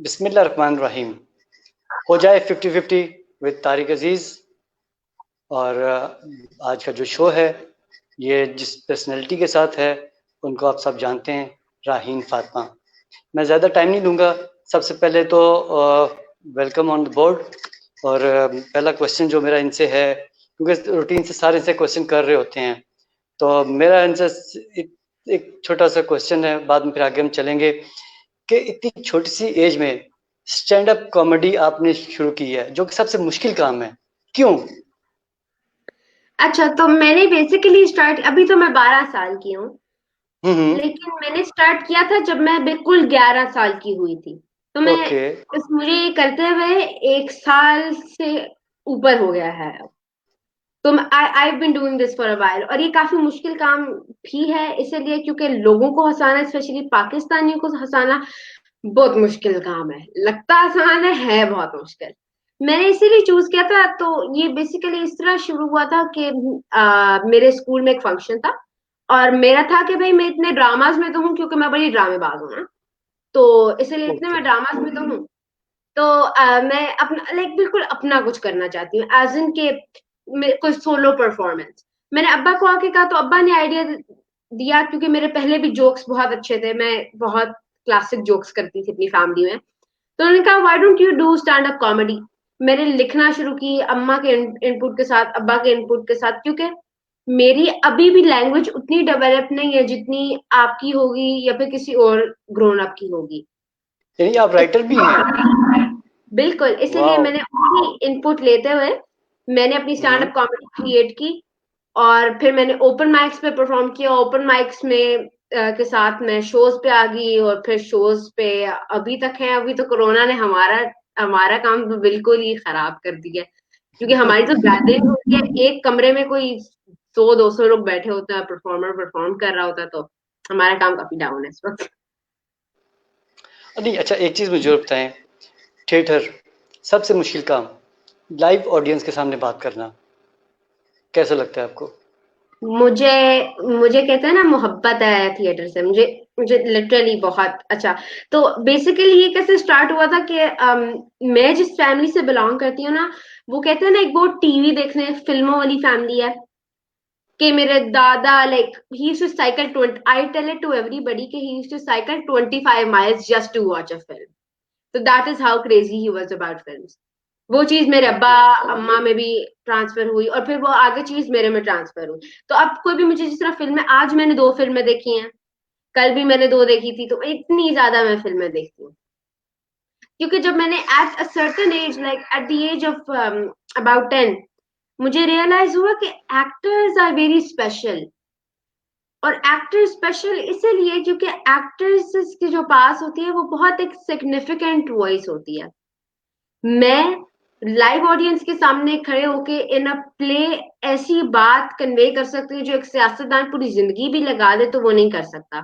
बिस्मिल्लाहिर्रहमानिर्रहीम। हो जाए 50-50 विद तारिक अजीज। और आज का जो शो है ये जिस पर्सनैलिटी के साथ है उनको आप सब जानते हैं, राहीन फातिमा। मैं ज़्यादा टाइम नहीं लूँगा। सबसे पहले तो वेलकम ऑन द बोर्ड। और पहला क्वेश्चन जो मेरा इनसे है, क्योंकि रूटीन से सारे इनसे क्वेश्चन कर रहे होते हैं, तो मेरा इनसे एक छोटा सा क्वेश्चन है, बाद में फिर आगे हम चलेंगे कि इतनी छोटी सी एज में स्टैंड अप कॉमेडी आपने शुरू की है, जो कि सबसे मुश्किल काम है, क्यों? अच्छा, तो मैंने बेसिकली स्टार्ट अभी तो मैं 12 साल की हूँ। हम्म। लेकिन मैंने स्टार्ट किया था जब मैं बिल्कुल 11 साल की हुई थी। तो मैं ओके। इस मुझे ये करते हुए 1 साल से ऊपर हो गया है अब। तो I been doing this for a while, और ये काफी मुश्किल काम भी है इसलिए क्योंकि लोगों को हंसाना, स्पेशली पाकिस्तानियों को हंसाना बहुत मुश्किल काम है। लगता आसान है बहुत मुश्किल। मैंने इसीलिए चूज किया था। तो ये बेसिकली इस तरह शुरू हुआ था कि मेरे स्कूल में एक फंक्शन था, और मेरा था कि भाई मैं इतने ड्रामाज में तो हूँ क्योंकि मैं बड़ी ड्रामेबाज हूँ ना। तो इसलिए इतने ओके। मैं ड्रामाज में तो हूँ। तो मैं अपना लाइक बिल्कुल अपना कुछ करना चाहती हूँ, एज इन के कोई सोलो परफॉर्मेंस। मैंने अब्बा को आके कहा तो अब्बा ने आइडिया दिया, क्योंकि मेरे पहले भी जोक्स बहुत अच्छे थे। मैं बहुत क्लासिक जोक्स करती थी अपनी फैमिली में। तो उन्होंने कहा why don't you do stand up comedy. मैंने लिखना शुरू की अम्मा के इनपुट के साथ, अब्बा के इनपुट के साथ, क्योंकि मेरी अभी भी लैंग्वेज उतनी डेवलप नहीं है जितनी आपकी होगी या फिर किसी और ग्रोन अप की होगी। यानी आप राइटर भी हैं? बिल्कुल, इसीलिए वाह। मैंने उनकी इनपुट लेते हुए मैंने अपनी स्टैंड हम्म। अप कॉमेडी क्रिएट की। और फिर मैंने ओपन माइक्स पे परफॉर्म किया। ओपन माइक्स में के साथ मैं शोज पे आ गई, और फिर शोज पे अभी तक है। अभी तो कोरोना ने हमारा हमारा काम तो बिल्कुल ही खराब कर दिया है, क्योंकि हमारी तो गैदरिंग होती है एक कमरे में, कोई 100-200 लोग बैठे होते हैं, परफॉर्मर परफॉर्म कर रहा होता है। तो हमारा काम काफी डाउन है इस वक्त। नहीं, अच्छा, एक चीज़ मुझे और बताएं। थिएटर सबसे मुश्किल काम, लाइव ऑडियंस के सामने बात करना, कैसा लगता है आपको? मुझे मुझे कहते हैं ना, मोहब्बत है थिएटर से। मुझे मुझे लिटरली बहुत अच्छा। तो बेसिकली ये कैसे स्टार्ट हुआ था कि मैं जिस फैमिली से बिलोंग करती हूँ ना, वो कहते हैं ना, एक वो टीवी देखने फिल्मों वाली फैमिली है। कि मेरे दादा like he used to cycle 20, I tell it to everybody कि he used to cycle 25 miles just to watch a film. तो that is how crazy he was about films. वो चीज मेरे अब्बा ओके। अम्मा में भी ट्रांसफर हुई, और फिर वो आगे चीज मेरे में ट्रांसफर हुई। तो अब कोई भी मुझे, जिस तरह फिल्में, आज मैंने 2 फिल्में देखी हैं, कल भी मैंने 2 देखी थी, तो इतनी ज्यादा मैं फिल्में देखती हूँ। क्योंकि जब मैंने at a certain age, like at the age of about 10, मुझे रियलाइज हुआ कि एक्टर्स आर वेरी स्पेशल। और एक्टर स्पेशल इसीलिए क्योंकि एक्टर्स के जो पास होती है वो बहुत एक सिग्निफिकेंट वॉइस होती है। मैं लाइव ऑडियंस के सामने खड़े होके इन अ प्ले ऐसी बात कन्वे कर सकती हूँ जो एक सियासतदान पूरी जिंदगी भी लगा दे तो वो नहीं कर सकता।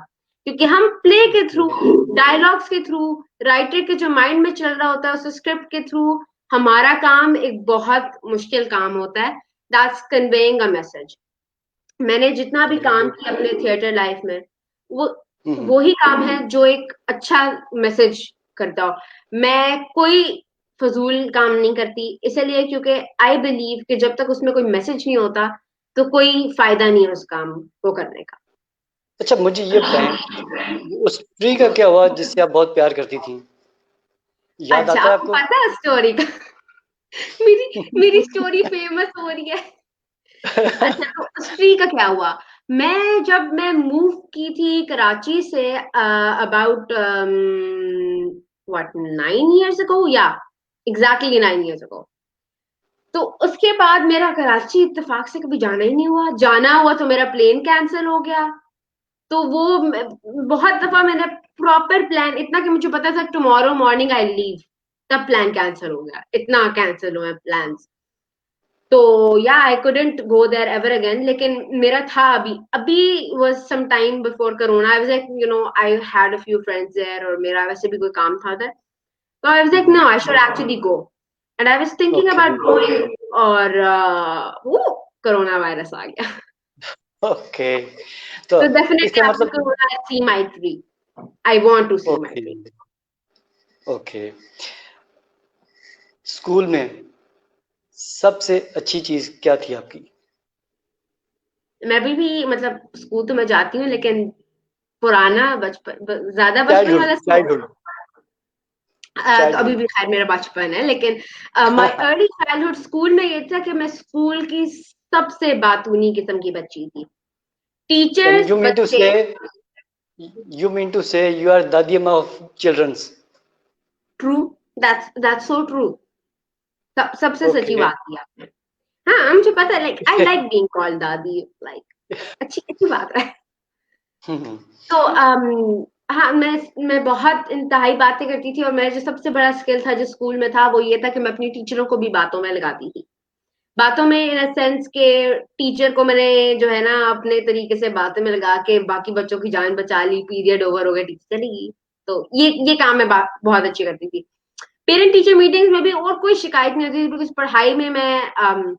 क्योंकि हम प्ले के ओके। थ्रू, डायलॉग्स के थ्रू, राइटर के जो माइंड में चल रहा होता है उस स्क्रिप्ट के थ्रू, हमारा काम एक बहुत मुश्किल काम होता है, दैट्स कन्वेइंग अ मैसेज। मैंने जितना भी वेरी काम गुड। किया अपने थिएटर लाइफ में, वो हम्म। वो ही काम है जो एक अच्छा मैसेज करता हो। मैं कोई फजूल काम नहीं करती, इसलिए क्योंकि आई बिलीव कि जब तक उसमें कोई मैसेज नहीं होता तो कोई फायदा नहीं है उस काम को करने का। अच्छा, मुझे ये बताएं, उस ट्री का क्या हुआ जिससे आप बहुत प्यार करती थी? याद अच्छा, आता है आपको आपको? पता है स्टोरी का? मेरी मेरी स्टोरी फेमस हो रही है। अच्छा, तो स्त्री का क्या हुआ? जब मैं मूव की थी Karachi say about what 9 years ago, या एग्जैक्टली 9 इयर्स अगो। तो उसके बाद मेरा कराची इत्तेफाक से कभी जाना ही नहीं हुआ। जाना हुआ तो मेरा प्लेन कैंसिल हो गया। तो बहुत दफा मैंने प्रॉपर प्लान, इतना कि मुझे पता था टुमारो मॉर्निंग आई लीव, तब प्लान कैंसिल हो गया। इतना कैंसिल हुआ प्लान। तो yeah I couldn't go there ever again. लेकिन मेरा था अभी अभी was some time before corona, I was like I had a few friends there, और मेरा वैसे भी कोई काम था उधर। तो I was like no, I should actually go, and I was thinking okay. About going. और वो कोरोना वायरस आ गया। ओके। तो तो डेफिनेटली इसका आई वांट मतलब, to see my tree. I want to see my okay, tree. Okay. School में सबसे अच्छी चीज क्या थी आपकी? मैं भी मतलब स्कूल तो मैं जाती हूँ, लेकिन पुराना बचपन, ज्यादा बचपन चाइल्डहुड, वाला चाइल्डहुड, तो अभी चाइल्डहुड। भी खैर मेरा बचपन है, लेकिन माय अर्ली चाइल्डहुड स्कूल में ये था कि मैं स्कूल की सबसे बातूनी किस्म की बच्ची थी। यानी टीचर्स, यू मीन टू बच्चे। Say, you mean to say you are दादी अम्मा of childrens. True, that's so true. सबसे सच्ची ओके। बात की आपने। हाँ, मुझे पता है, like I like being called दादी, लाइक अच्छी अच्छी बात है। तो हाँ, मैं बहुत इंतहाई बातें करती थी, और मेरा जो सबसे बड़ा स्किल था जो स्कूल में था वो ये था कि मैं अपनी टीचरों को भी बातों में लगाती थी। बातों में इन अ सेंस के टीचर को मैंने जो है ना अपने तरीके से बातों में लगा के बाकी बच्चों की जान बचा ली, पीरियड ओवर हो गया, टीचर चली गई। तो ये काम मैं बहुत अच्छी करती थी। पेरेंट टीचर मीटिंग्स में भी और कोई शिकायत नहीं होती थी, बिकॉज पढ़ाई में मैं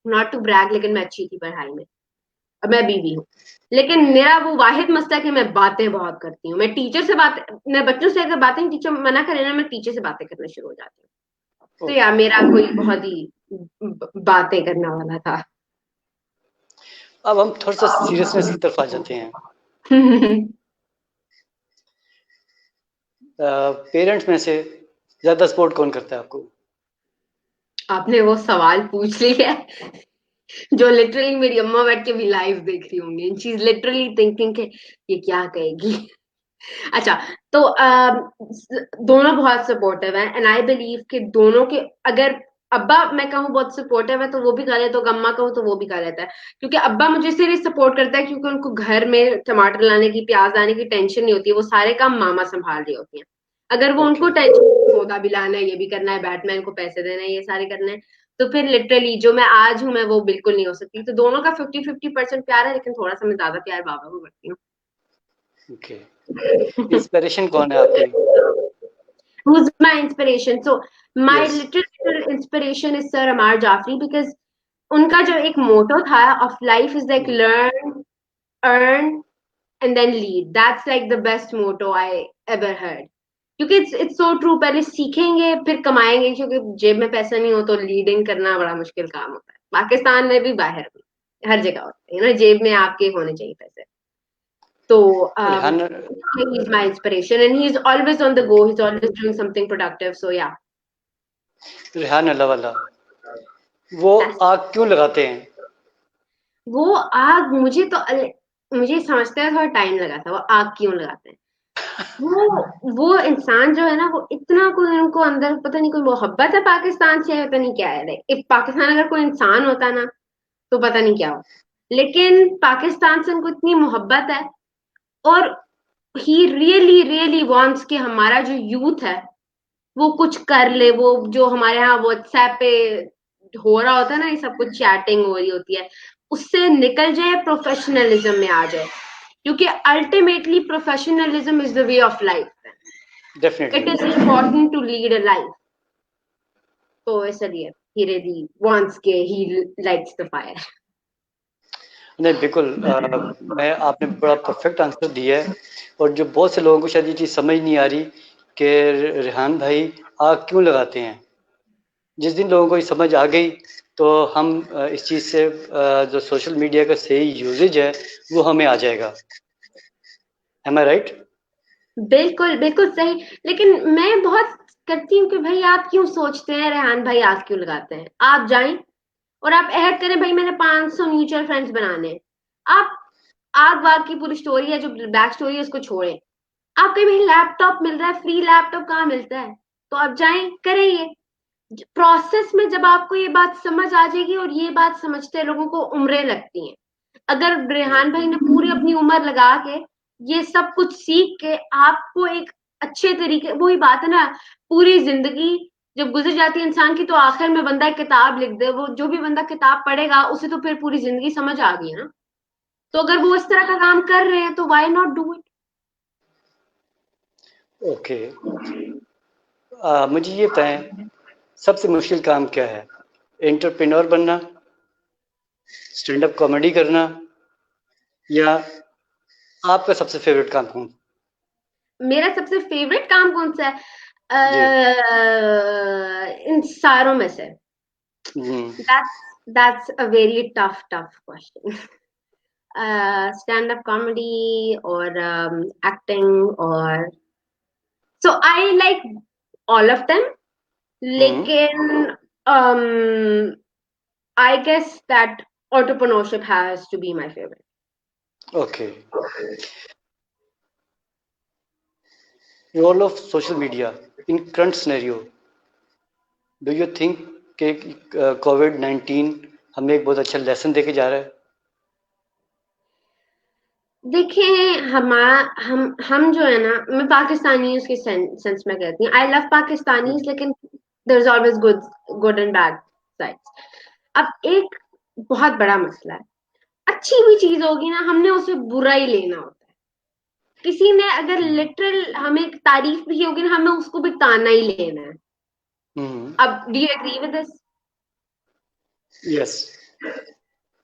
नॉट टू ब्रैग, लेकिन मैं अच्छी थी पढ़ाई में। अब मैं बीवी हूँ, लेकिन मेरा वो वाहिद मसला है कि मैं बातें बहुत करती हूँ। मैं बच्चों से अगर बातें टीचर मना करे ना, मैं टीचर से बातें करना शुरू हो जाती हूँ। तो यार ओके। मेरा कोई बहुत ही बातें करने वाला था। अब हम थोड़ा सा सीरियसनेस की तरफ आ जाते हैं। पेरेंट्स में से ज्यादा सपोर्ट कौन करता है आपको? आपने वो सवाल पूछ लिया है जो लिटरली मेरी अम्मा बैठ के भी लाइव देख रही होंगी, शी इज लिटरली थिंकिंग कि ये क्या कहेगी। अच्छा, तो दोनों बहुत सपोर्टिव हैं, एंड आई बिलीव कि दोनों के, अगर अब्बा मैं कहूँ बहुत सपोर्टिव है तो वो भी कर लेता है, तो अम्मा कहूँ तो वो भी कर लेता है। क्योंकि अब्बा मुझे इसलिए सपोर्ट करता है क्योंकि उनको घर में टमाटर लाने की, प्याज लाने की टेंशन नहीं होती है, वो सारे काम मामा संभाल रही होती हैं। अगर वो उनको ओके। टेंशन, सौदा भी लाना है, ये भी करना है, बैटमैन को पैसे देना है, ये सारे करने हैं, तो फिर लिटरली जो मैं आज हूँ मैं वो बिल्कुल नहीं हो सकती। तो दोनों का 50-50% प्यार है, लेकिन थोड़ा सा मैं ज्यादा प्यार बाबा को करती ओके। हूँ। इंस्पिरेशन कौन है आपकी? Who's my inspiration? So my yes. literal inspiration is Sir Amar Jafri, because उनका जो एक मोटो था of life is like learn, earn and then lead. That's like the best motto I ever heard. क्योंकि it's so true, पहले सीखेंगे फिर कमाएंगे, क्योंकि जेब में पैसा नहीं हो तो लीडिंग करना बड़ा मुश्किल काम होता है। पाकिस्तान में भी, बाहर भी, हर जगह होता है ना, जेब में आपके होने चाहिए पैसे। So Rehan, he's my inspiration, and he's always on the go. He's always doing something productive. So yeah, Rehan अल्लाह वाला, वो that's आग क्यों लगाते हैं? वो आग। मुझे समझते हैं थोड़ा टाइम लगा था, वो आग क्यों लगाते हैं। वो इंसान जो है ना, वो इतना कोई उनको अंदर पता नहीं कोई मोहब्बत है पाकिस्तान से, पता नहीं क्या है। लाइक पाकिस्तान अगर कोई इंसान होता ना तो पता नहीं क्या हो, लेकिन पाकिस्तान से उनको इतनी मोहब्बत है। और ही रियली रियली वांट्स कि हमारा जो यूथ है वो कुछ कर ले। वो जो हमारे यहाँ व्हाट्सएप पे हो रहा होता है ना, ये सब कुछ चैटिंग हो रही होती है, उससे निकल जाए, प्रोफेशनलिज्म में आ जाए। क्योंकि ultimately professionalism is the way of life. It definitely. Is important to lead a life. तो इसलिए ही रियली वांट्स के ही लाइट्स द फायर। नहीं, बिल्कुल। मैं आपने बड़ा परफेक्ट आंसर दिया है। और जो बहुत से लोगों को शायद ये चीज़ समझ नहीं आ रही कि रेहान भाई आग क्यों लगाते हैं। जिस दिन लोगों को ये समझ आ गई तो हम इस चीज़ से जो सोशल मीडिया का सही यूजेज है वो हमें आ जाएगा। एम आई राइट? बिल्कुल बिल्कुल सही। लेकिन मैं बहुत करती हूँ कि भाई आप क्यों सोचते हैं रेहान भाई आग क्यों लगाते हैं। आप जाएं और आप ऐड करें भाई मैंने 500 म्यूचुअल फ्रेंड्स बनाने हैं। आप आग वाग की पूरी स्टोरी है, जो बैक स्टोरी है, उसको छोड़ें। आपके भाई लैपटॉप मिल रहा है, फ्री लैपटॉप कहाँ मिलता है, तो आप जाएं करें ये प्रोसेस में। जब आपको ये बात समझ आ जाएगी, और ये बात समझते लोगों को उम्रें लगती हैं। अगर रेहान भाई ने पूरी अपनी उम्र लगा के ये सब कुछ सीख के आपको एक अच्छे तरीके, वही बात है ना, पूरी जिंदगी जब गुजर जाती है इंसान की, तो आखिर में बंदा एक किताब लिख दे। वो जो भी बंदा किताब पढ़ेगा उसे तो फिर पूरी जिंदगी समझ आ गई ना। तो अगर वो इस तरह का काम कर रहे हैं तो why not do it. Okay. मुझे ये बताएं, सबसे मुश्किल काम क्या है? एंटरप्रेन्योर बनना, स्टैंड अप कॉमेडी करना, या आपका सबसे फेवरेट काम कौन? मेरा सबसे फेवरेट काम कौन सा है? जी। इन सारों में से हम्म। that's a very tough question. Stand-up comedy or acting or so I like all of them. हम्म। लेकिन um, I guess that entrepreneurship has to be my favorite. Okay. Role of social media in current scenario, do you think कि कोविड-19 हमें एक बहुत अच्छा lesson देके जा रहा है? देखिए हम जो है ना, मैं पाकिस्तानी उसके सेंस में कहती हूँ, आई लव पाकिस्तानी, लेकिन there is always good and bad sides. अब एक बहुत बड़ा मसला है, अच्छी भी चीज होगी ना, हमने उसे बुरा ही लेना होता है। किसी ने अगर लिटरल हमें तारीफ भी होगी ना, हमें उसको भी ताना ही लेना है। अब do you agree with this? Yes,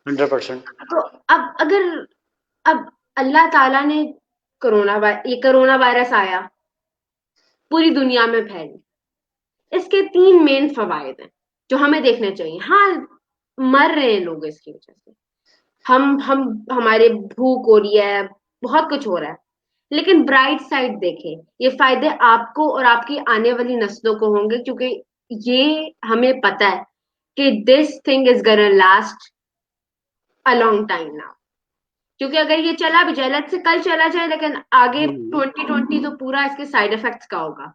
100%। तो अब अल्लाह ताला ने ये कोरोना वायरस आया, पूरी दुनिया में फैल, इसके 3 मेन फवायद हैं जो हमें देखने चाहिए। हाँ, मर रहे हैं लोग इसकी वजह से, हम हमारे भूख हो रही है, बहुत कुछ हो रहा है, लेकिन ब्राइट साइड देखें, ये फायदे आपको और आपकी आने वाली नस्लों को होंगे, क्योंकि ये हमें पता है कि this thing is gonna last a long time now. क्योंकि अगर ये चला भी जाए, लेट्स से कल चला जाए, लेकिन आगे 2020 तो पूरा इसके साइड इफेक्ट्स का होगा।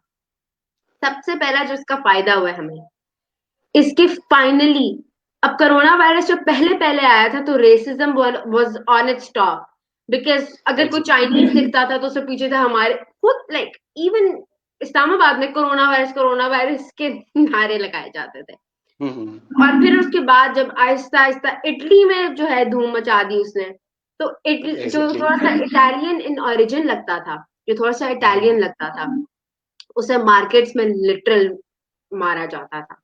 सबसे पहला जो इसका फायदा हुआ है हमें, इसके फाइनली, अब कोरोना वायरस जब पहले पहले आया था तो racism was on its top, because अगर कोई चाइनीज दिखता था तो उससे पीछे था हमारे खुद, लाइक इवन इस्लामाबाद में कोरोना वायरस के नारे लगाए जाते थे। और फिर उसके बाद जब आहिस्ता आहिस्ता इटली में जो है धूम मचा दी उसने, तो जो थोड़ा सा इटालियन इन ओरिजिन लगता था, जो थोड़ा सा इटालियन लगता था, उसे मार्केट्स में लिटरल मारा जाता था,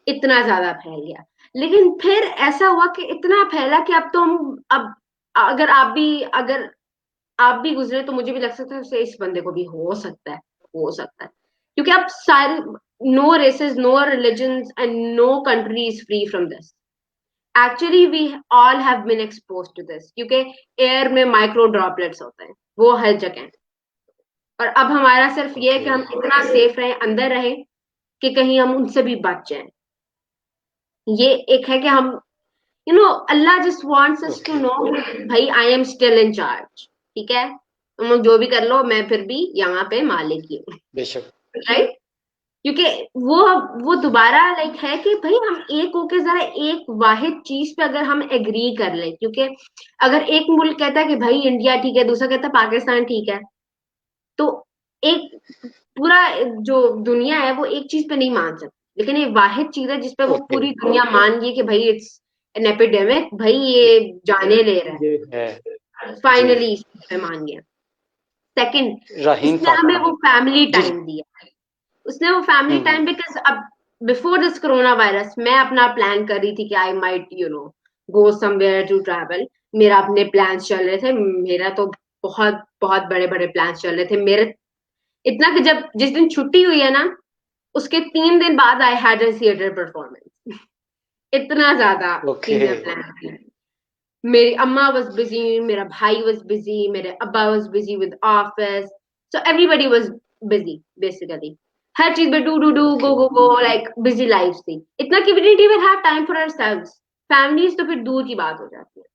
इतना ज्यादा फैल गया। लेकिन फिर ऐसा हुआ कि इतना फैला कि अब तो हम, अब अगर आप भी गुजरे तो मुझे भी लग सकता है इस बंदे को भी हो सकता है, क्योंकि अब सारे, no races, no religions and no country is free from this. Actually we all have been expose to this, क्योंकि एयर में माइक्रो ड्रॉपलेट्स होते हैं, वो हर जगह। और अब हमारा सिर्फ ये है कि हम इतना सेफ रहें, अंदर रहें, कि कहीं हम उनसे भी बच जाएं। ये एक है कि हम, Allah just wants us to know, भाई I am still in charge, ठीक है, तुम लोग जो भी कर लो, मैं फिर भी यहाँ पे मालिक ही हूँ, बेशक। राइट? क्योंकि वो दोबारा लाइक है कि भाई हम एक होके जरा एक वाहिद चीज पे अगर हम एग्री कर ले, क्योंकि अगर एक मुल्क कहता है कि भाई इंडिया ठीक है, दूसरा कहता है पाकिस्तान ठीक है, तो एक पूरा जो दुनिया है वो एक चीज पे नहीं मान सकती। लेकिन ये वाहिद चीज है जिसपे वो पूरी दुनिया मान गई कि भाई इट्स एन एपिडेमिक, भाई ये जाने ले रहा ये है है, फाइनली इस पे मान गया। सेकंड, राहीन इसने हमें फातिमा। वो फैमिली जी। टाइम दिया, उसने वो फैमिली टाइम, बिकॉज अब बिफोर दिस कोरोना वायरस मैं अपना प्लान कर रही थी कि I might go somewhere to travel. मेरा अपने प्लान्स चल रहे थे, मेरा तो बहुत बहुत बड़े बड़े प्लान्स चल रहे थे मेरे, इतना कि जब जिस दिन छुट्टी हुई है ना, उसके 3 दिन बाद आई हैड अ थिएटर परफॉर्मेंस। इतना ज्यादा ओके। चीजें प्लान की। मेरी अम्मा वाज बिजी, मेरा भाई वाज बिजी, मेरे अब्बा was busy with office, so everybody was busy basically. हर चीज में do do do go go go, like busy life थी, इतना कि we didn't even have time for ourselves. Families तो फिर दूर की बात हो जाती है।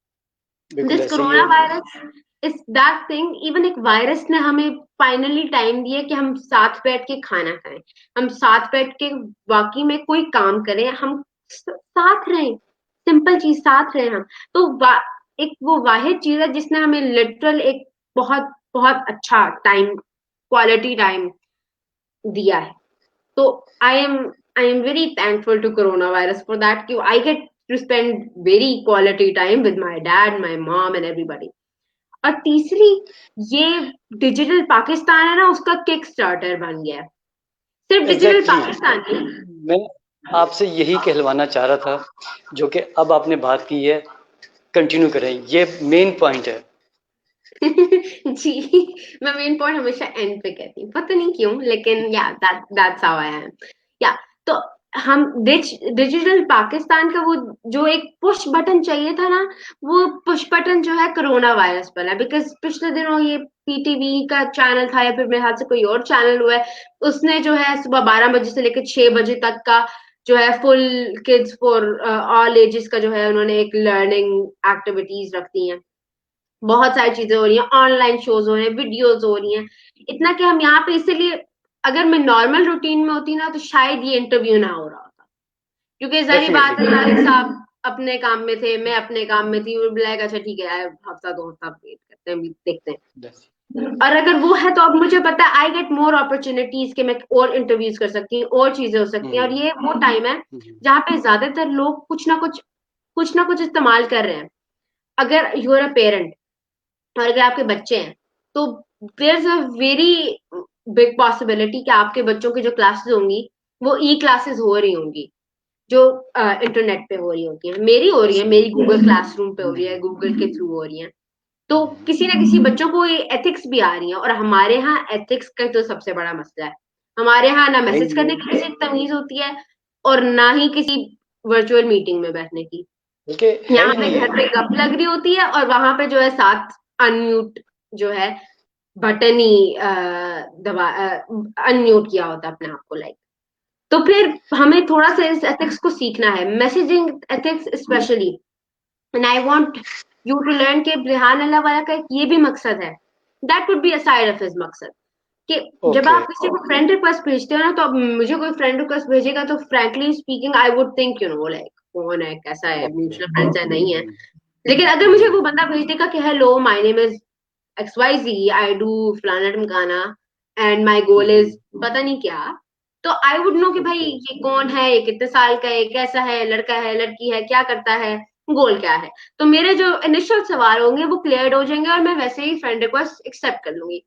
बिल्कुल दिस ऐसे ही कोरोना है। Virus is that thing, even एक वायरस ने हमें फाइनली टाइम दिया कि हम साथ बैठ के खाना खाएं, हम साथ बैठ के वाकई में कोई काम करें, हम साथ रहें, सिंपल चीज साथ रहें हम। तो एक वो वाहिद चीज है जिसने हमें लिटरल एक बहुत बहुत अच्छा टाइम, क्वालिटी टाइम दिया है। तो I am very thankful to corona virus for that, कि I get to spend very quality time with my dad, my mom and everybody. और तीसरी, ये डिजिटल पाकिस्तान है ना, उसका किक स्टार्टर बन गया है। सिर्फ डिजिटल एग्जैक्टली पाकिस्तान नहीं। मैं आपसे यही कहलवाना चाह रहा था, जो कि अब आपने बात की है, कंटिन्यू करें, ये मेन पॉइंट है। जी, मैं मेन पॉइंट हमेशा एंड पे कहती हूँ, पता नहीं क्यों, लेकिन या दैट्स हाउ आई एम। या तो हम डिजिटल पाकिस्तान का वो जो एक पुश बटन चाहिए था ना, वो पुश बटन जो है कोरोना वायरस वाला, बिकॉज पिछले दिनों ये पीटीवी का चैनल था या फिर मेरे हाथ से कोई और चैनल हुआ है, उसने जो है सुबह 12 बजे से लेकर 6 बजे तक का जो है full kids for all ages का जो है उन्होंने एक लर्निंग एक्टिविटीज रखती हैं। बहुत सारी चीजें हो रही हैं, ऑनलाइन शोज हो रहे हैं, वीडियोज हो रही हैं। इतना कि हम यहाँ पे इसीलिए, अगर मैं नॉर्मल रूटीन में होती ना तो शायद ये इंटरव्यू ना हो रहा होता, क्योंकि सारी डेफिनेटली। बात है, तारिक साहब अपने काम में थे, मैं अपने काम में थी, वो ब्लैक अच्छा ठीक है यार, हफ्ता 2 हफ्ता वेट करते हैं, देखते हैं। और अगर वो है तो अब मुझे पता है आई गेट मोर अपॉर्चुनिटीज कि मैं और इंटरव्यूज कर सकती हूँ, और चीजें हो सकती हैं, और ये वो टाइम है जहाँ पे ज्यादातर लोग कुछ ना कुछ इस्तेमाल कर रहे हैं। अगर यू आर अ पेरेंट और अगर आपके बच्चे हैं तो there is a very big possibility कि आपके बच्चों की जो क्लासेस होंगी वो ई क्लासेस हो रही होंगी, जो इंटरनेट पे हो रही होती है। मेरी हो रही है, मेरी गूगल क्लासरूम पे हो रही है, गूगल के थ्रू हो रही है। तो किसी ना किसी बच्चों को ये एथिक्स भी आ रही है, और हमारे यहाँ एथिक्स का तो सबसे बड़ा मसला है। हमारे यहाँ ना भाई मैसेज करने की किसी को तमीज होती है, और ना ही किसी वर्चुअल मीटिंग में बैठने की। बल्कि है यहाँ ही पे नहीं घर है। पे गप लग रही होती है, और वहां पे जो है साथ अनम्यूट जो है बटन ही दबा अनम्यूट किया होता है अपने आप को, लाइक। तो फिर हमें थोड़ा सा इस एथिक्स को सीखना है, messaging ethics specially. And I want you to learn के बिरहान अल्लाह वाला का एक ये भी मकसद है, that would be a side of his मकसद, कि जब ओके। आप किसी को फ्रेंड रिक्वेस्ट भेजते हो ना, तो अब मुझे कोई फ्रेंड रिक्वेस्ट भेजेगा तो frankly speaking I would think you know like कौन है, कैसा है, ओके। म्यूचुअल फ्रेंड्स है नहीं है। लेकिन अगर मुझे वो बंदा भेज देगा कि hello my name is XYZ, I do फलाना ढमकाना एंड माय गोल इज पता नहीं क्या, तो आई वुड नो कि भाई ये कौन है, ये कितने साल का है, कैसा है, लड़का है लड़की है, क्या करता है, गोल क्या है। तो मेरे जो इनिशियल सवाल होंगे वो क्लियर हो जाएंगे, और मैं वैसे ही फ्रेंड रिक्वेस्ट एक्सेप्ट कर लूंगी।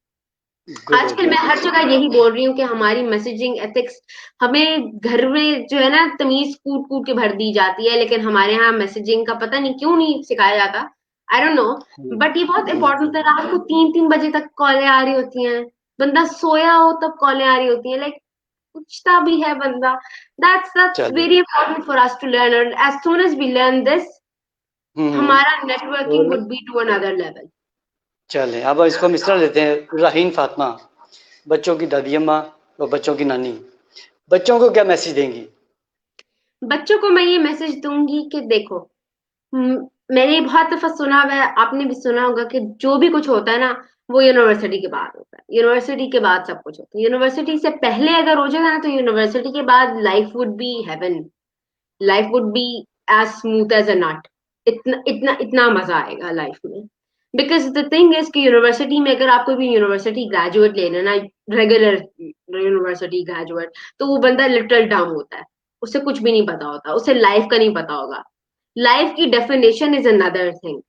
गुड हो आजकल गया। मैं हर जगह यही बोल रही हूँ कि हमारी मैसेजिंग एथिक्स, हमें घर में जो है ना तमीज कूट कूट के भर दी जाती है, लेकिन हमारे यहाँ मैसेजिंग का पता नहीं क्यों नहीं सिखाया जाता, आई डोंट नो। बट ये बहुत इंपॉर्टेंट है, रात को 3-3 बजे तक कॉलें आ रही होती हैं, बंदा सोया हो तब कॉलें आ रही होती हैं, लाइक पूछता भी है बंदा। दैट्स चलिए। Very important for us to learn, and as soon as we learn this, हमारा नेटवर्किंग और would be to another level. चलें, अब इसको हम इस तरह लेते हैं, राहीन फातिमा, बच्चों की दादी अम्मा और बच्चों की नानी, बच्चों को क्या मैसेज देंगी? बच्चों को मैं ये मैसेज दूंगी कि देखो, मैंने बहुत दफा सुना हुआ है, आपने भी सुना होगा कि जो भी कुछ होता है ना वो यूनिवर्सिटी के बाद होता है, यूनिवर्सिटी के बाद सब कुछ होता है। यूनिवर्सिटी से पहले अगर हो जाएगा ना तो यूनिवर्सिटी के बाद life would be heaven, life would be as smooth as a nut. इतना इतना इतना मजा आएगा लाइफ में, बिकॉज द थिंग इज कि यूनिवर्सिटी में अगर आपको भी यूनिवर्सिटी ग्रेजुएट लेना ना, रेगुलर यूनिवर्सिटी ग्रेजुएट, तो वो बंदा लिटरल डम होता है, उसे कुछ भी नहीं पता होता, उसे लाइफ का नहीं पता होगा। लाइफ की definition is another thing,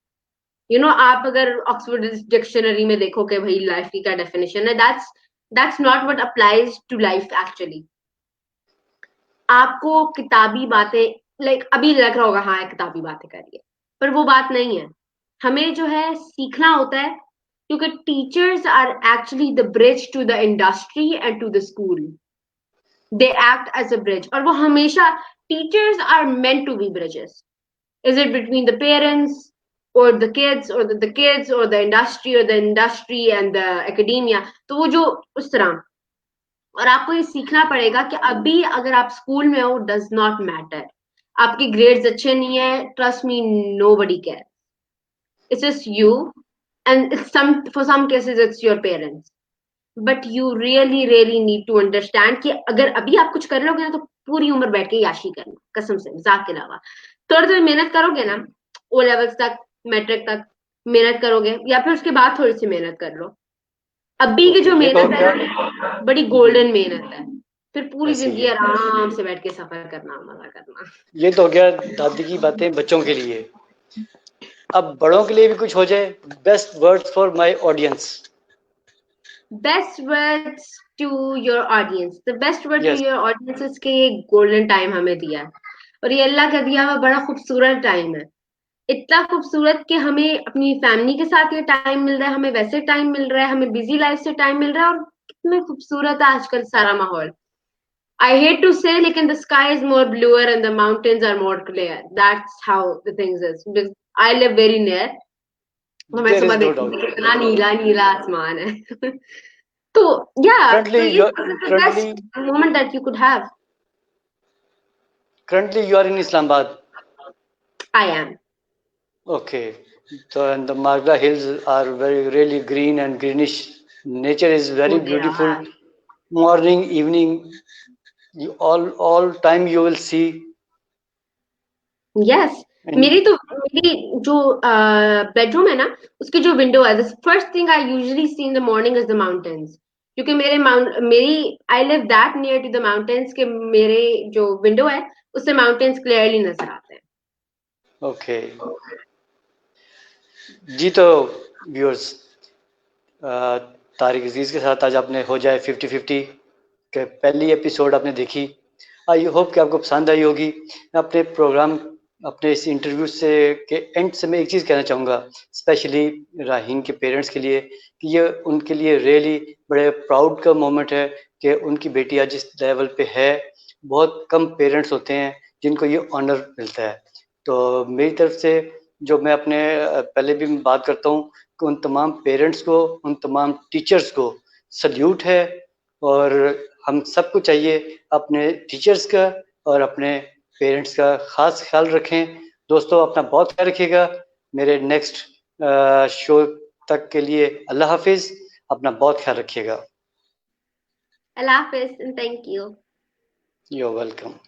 you know. आप अगर ऑक्सफोर्ड डिक्शनरी में देखो कि भाई लाइफ की क्या डेफिनेशन है, that's not what applies to life actually. आपको किताबी बातें, लाइक अभी लग रहा होगा हाँ किताबी बातें करिए, पर वो बात नहीं है। हमें जो है सीखना होता है, क्योंकि teachers are actually the bridge to the industry and to the school. They act as a bridge, और वो हमेशा, teachers are meant to be bridges. Is it between the parents or the kids, or the kids or the industry, or the industry and the academia? तो वो जो उस तरह, और आपको ये सीखना पड़ेगा कि अभी अगर आप स्कूल में हो डज नॉट मैटर, आपके ग्रेड्स अच्छे नहीं है, trust me nobody care, it's just you, and some for some cases it's your parents. But you really really need to understand कि अगर अभी आप कुछ कर लोगे ना तो पूरी उम्र बैठ के याशी करना, कसम से, मजाक के अलावा। थोड़ी थोड़ी मेहनत करोगे ना, ओ लेवल्स तक, मैट्रिक तक मेहनत करोगे, या फिर उसके बाद थोड़ी सी मेहनत कर लो। अभी की ओके, जो ये तो हो मेहनत गया। है ना बड़ी गोल्डन मेहनत है, फिर पूरी ऐसे ही जिंदगी है। आराम से बैठ के सफर करना, मजा करना। ये तो हो गया दादी की बातें बच्चों के लिए। अब बड़ों के लिए भी कुछ हो जाए। Best words for my audience. Best words to your audience, the best word to yes. Your audience इसके, ये गोल्डन टाइम हमें दिया है, और ये अल्लाह का दिया हुआ बड़ा खूबसूरत टाइम है। इतना खूबसूरत कि हमें अपनी फैमिली के साथ ये टाइम मिल रहा है, हमें वैसे टाइम मिल रहा है, हमें बिजी लाइफ से टाइम मिल रहा है, और कितने खूबसूरत है आजकल सारा माहौल। आई हेट टू से, लेकिन the sky is more bluer and the mountains are more clear, that's how the things is. I live very near, तो मैं देयर सुबह इज नो देखती हूँ डाउट। कि कितना नीला नीला आसमान है। तो या, currently तो you ये are the currently best moment that you could have. currently you are in Islamabad. I am. Okay, so and the Marga Hills are very really green and greenish. Nature is very Oh, they beautiful. are. Morning, evening, you all time you will see. Yes. And मेरी जो bedroom है ना, उसकी जो window है, the first thing I usually see in the morning is the mountains. क्योंकि मेरी I live that near to the mountains के मेरे जो विंडो है उससे माउंटेन्स क्लियरली नजर आते हैं। okay, जी तो व्यूअर्स, तारिक अजीज के साथ आज आपने हो जाए 50-50 के पहली एपिसोड आपने देखी। आई होप कि आपको पसंद आई होगी। मैं अपने प्रोग्राम, अपने इस इंटरव्यू से के एंड से मैं एक चीज़ कहना चाहूँगा, स्पेशली राहीन के पेरेंट्स के लिए, कि ये उनके लिए रियली बड़े प्राउड का मोमेंट है कि उनकी बेटी आज जिस लेवल पे है। बहुत कम पेरेंट्स होते हैं जिनको ये ऑनर मिलता है। तो मेरी तरफ से जो मैं अपने पहले भी मैं बात करता हूँ कि उन तमाम पेरेंट्स को, उन तमाम टीचर्स को सल्यूट है। और हम सबको चाहिए अपने टीचर्स का और अपने पेरेंट्स का ख़ास ख्याल रखें। दोस्तों, अपना बहुत ख्याल रखिएगा। मेरे नेक्स्ट शो तक के लिए अल्लाह हाफिज़। अपना बहुत ख्याल रखिएगा। अल्लाह हाफिज and thank you. You are welcome.